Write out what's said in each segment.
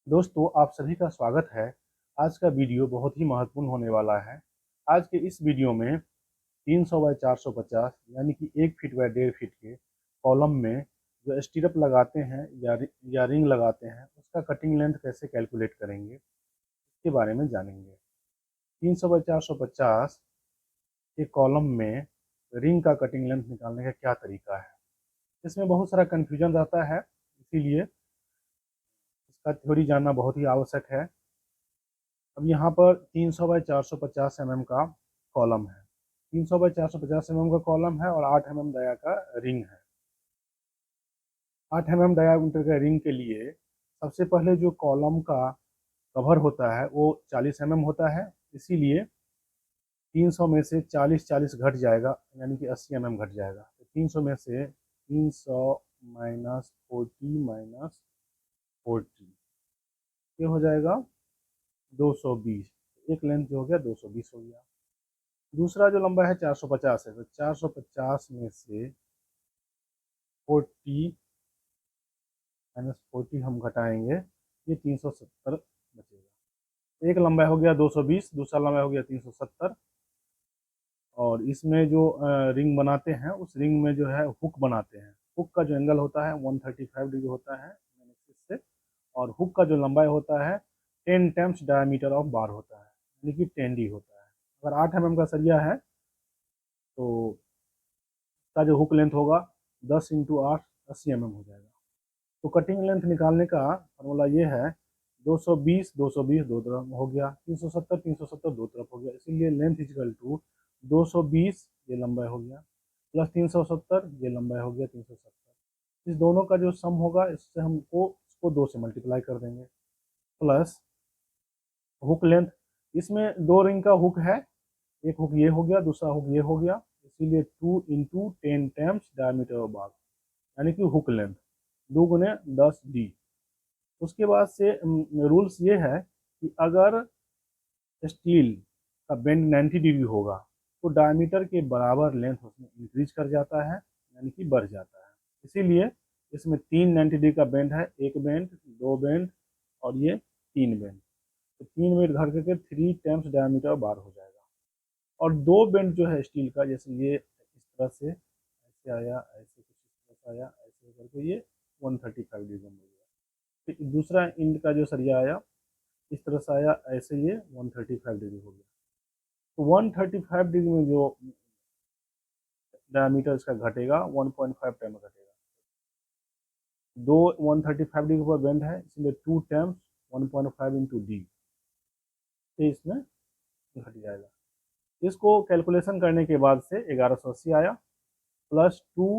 दोस्तों, आप सभी का स्वागत है। आज का वीडियो बहुत ही महत्वपूर्ण होने वाला है। आज के इस वीडियो में 300 बाय 450 यानी कि 1 फीट बाय 1.5 फीट के कॉलम में जो स्टीरअप लगाते हैं या रिंग लगाते हैं, उसका कटिंग लेंथ कैसे कैलकुलेट करेंगे, इसके बारे में जानेंगे। 300 बाय 450 के कॉलम में रिंग का कटिंग लेंथ निकालने का क्या तरीका है। इसमें बहुत सारा कन्फ्यूजन रहता है, इसीलिए इसका थ्योरी जानना बहुत ही आवश्यक है। अब यहाँ पर 300 बाय 450 mm का कॉलम है। 300 बाय 450 mm का कॉलम है और 8 mm डाया का रिंग है। 8 mm डायामीटर का रिंग के लिए सबसे पहले जो कॉलम का कवर होता है वो 40 mm होता है, इसीलिए 300 में से 40 घट जाएगा, यानी कि 80 mm घट जाएगा। तो 300 में से 300 माइनस 40 माइनस 40 ये हो जाएगा 220। एक लेंथ जो हो गया 220 हो गया। दूसरा जो लंबा है 450 है, तो 450 में से 40 माइनस 40 हम घटाएंगे, ये 370 बचेगा। एक लंबा हो गया 220, दूसरा लंबा हो गया 370। और इसमें जो रिंग बनाते हैं, उस रिंग में जो है हुक बनाते हैं। हुक का जो एंगल होता है 135 डिग्री होता है मेन एक्सिस से, और हुक का जो लंबाई होता है 10 टाइम्स डायमीटर ऑफ बार होता है, यानी कि 10D होता है। अगर 8 mm का सरिया है तो इसका जो हुक लेंथ होगा 10 इंटू 8 80 mm हो जाएगा। तो कटिंग लेंथ निकालने का फॉर्मूला ये है, 220 220 दो तरफ हो गया, 370 370 दो तरफ हो गया, इसीलिए लेंथ इजकल टू 220 ये लंबाई हो गया प्लस 370 ये लंबाई हो गया 370। इस दोनों का जो सम होगा, इससे हमको इसको 2 से मल्टीप्लाई कर देंगे, प्लस हुक लेंथ। इसमें दो रिंग का हुक है, एक हुक ये हो गया, दूसरा हुक ये हो गया, इसीलिए 2 इंटू 10 टाइम्स डायमीटर ऑफ बार, यानी कि हुक लेंथ 2 गुने 10D। उसके बाद से रूल्स ये है कि अगर स्टील का बेंड 90 डिग्री होगा तो डायमीटर के बराबर लेंथ उसमें इंक्रीज कर जाता है, यानी कि बढ़ जाता है। इसीलिए इसमें 3 90 डिग्री का बेंड है, एक बेंड, दो बेंड और ये 3 बेंड। तो 3 बेंड घट करके 3 टाइम्स डायमीटर बार हो जाएगा। और दो बेंड जो है स्टील का, जैसे ये इस तरह से ऐसे आया, ऐसे कुछ इस तरह से आया, ऐसे करके ये 135 डिग्री में मिल गया। फिर दूसरा इंड का जो सरिया आया इस तरह से आया, ऐसे ये 135 डिग्री हो गया। तो 135 डिग्री में जो डायमीटर इसका घटेगा 1.5 टाइम घटेगा। दो 135 डिग्री पर बेंड है, इसलिए 2 टाइम्स 1.5 इंटू डी, ये इसमें घट जाएगा। इसको कैलकुलेशन करने के बाद से 1180 आया, प्लस 2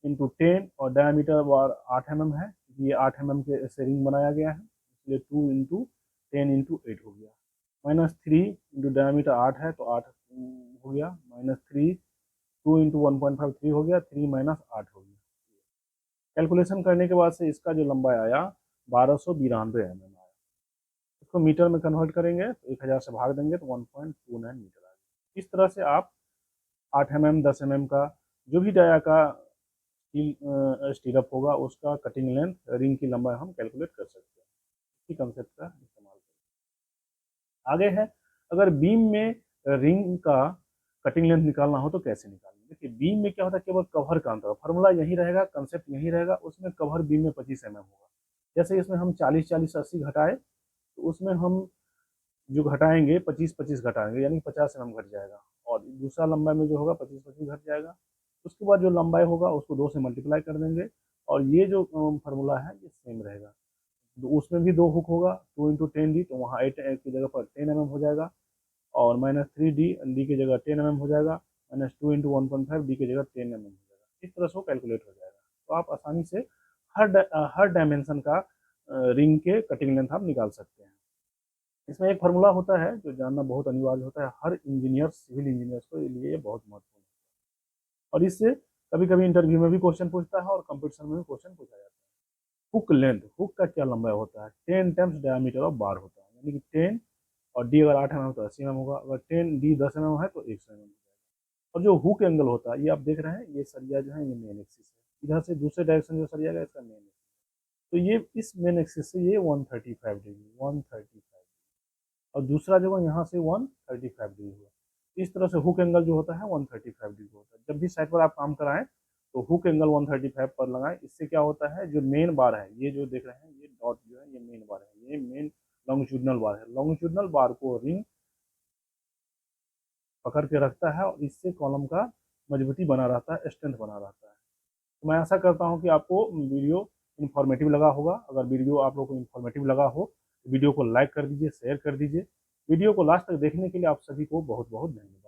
इंटू 10 और डायमीटर बार 8 mm है, ये 8 mm के से रिंग बनाया गया है, इसलिए 2 इंटू 10 इंटू 8 हो गया, माइनस 3 इंटू डायमीटर 8 है तो 8 हो गया, माइनस 3 2 इंटू 1.5 3 हो गया, 3 माइनस 8 हो गया। कैलकुलेशन करने के बाद से इसका जो लंबाई आया 1292 mm आया। इसको मीटर में कन्वर्ट करेंगे तो 1000 से भाग देंगे तो 1.29 मीटर आएगा। इस तरह से आप 8 mm 10 mm का जो भी डाया का स्टीरअप होगा उसका कटिंग लेंथ, रिंग की लंबाई हम कैलकुलेट कर सकते हैं। इसी कंसेप्ट का इस्तेमाल करें। आगे है, अगर बीम में रिंग का कटिंग लेंथ निकालना हो तो कैसे निकालेंगे। देखिए, बीम में क्या होता है, केवल कवर का अंतर, फार्मूला यही रहेगा, कंसेप्ट यही रहेगा। उसमें कवर बीम में 25 mm होगा। जैसे इसमें हम 40 40 80 घटाए, तो उसमें हम जो घटाएंगे 25 घटाएंगे, यानी 50 mm घट जाएगा। और दूसरा लंबाई में जो होगा 25 घट जाएगा। उसके बाद जो लंबाई होगा उसको 2 से मल्टीप्लाई कर देंगे, और ये जो फार्मूला है ये सेम रहेगा। तो उसमें भी दो हुक होगा, 2 इंटू 10D, तो वहाँ 8 की जगह पर 10 mm हो जाएगा, और माइनस 3D, डी की जगह 10 mm हो जाएगा, माइनस 2 इंटू 1.5 डी की जगह 10 mm हो जाएगा। इस तरह से वो कैलकुलेट हो जाएगा। तो आप आसानी से हर डायमेंशन का रिंग के कटिंग लेंथ आप निकाल सकते हैं। इसमें एक फार्मूला होता है जो जानना बहुत अनिवार्य होता है, हर इंजीनियर, सिविल इंजीनियर्स के लिए बहुत महत्वपूर्ण है, और इससे कभी कभी इंटरव्यू में भी क्वेश्चन पूछता है और कंपटीशन में भी क्वेश्चन पूछा जाता है। हुक लेंथ, हुक का क्या लंबाई होता है, 10 टाइम्स डायमीटर ऑफ बार होता है, यानी कि 10, और डी अगर 8 mm तो 80 mm होगा, अगर 10D 10 mm है तो 100 mm हो जाएगा। और जो हुक एंगल होता है, ये आप देख रहे हैं, ये सरिया जो है ये मेन एक्सिस है, इधर से दूसरे डायरेक्शन जो सरिया है इसका मेन एक्सिस। तो ये इस मेन एक्सिस से ये 135 डिग्री 135, और दूसरा जो है यहाँ से 135 डिग्री हुआ। इस तरह से हुक एंगल जो होता है 135 डिग्री होता है। जब भी साइड पर आप काम कराएं तो हुक एंगल 135 पर लगाएं। इससे क्या होता है, जो मेन बार है, ये जो देख रहे हैं ये डॉट जो है ये मेन बार है, ये मेन लॉन्गिट्यूडनल बार है। लॉन्गिट्यूडनल बार को रिंग पकड़ के रखता है और इससे कॉलम का मजबूती बना रहता है, स्ट्रेंथ बना रहता है। तो मैं आशा करता हूँ कि आपको वीडियो इन्फॉर्मेटिव लगा होगा। अगर वीडियो आप लोगों को इन्फॉर्मेटिव लगा हो तो वीडियो को लाइक कर दीजिए, शेयर कर दीजिए। वीडियो को लास्ट तक देखने के लिए आप सभी को बहुत बहुत धन्यवाद।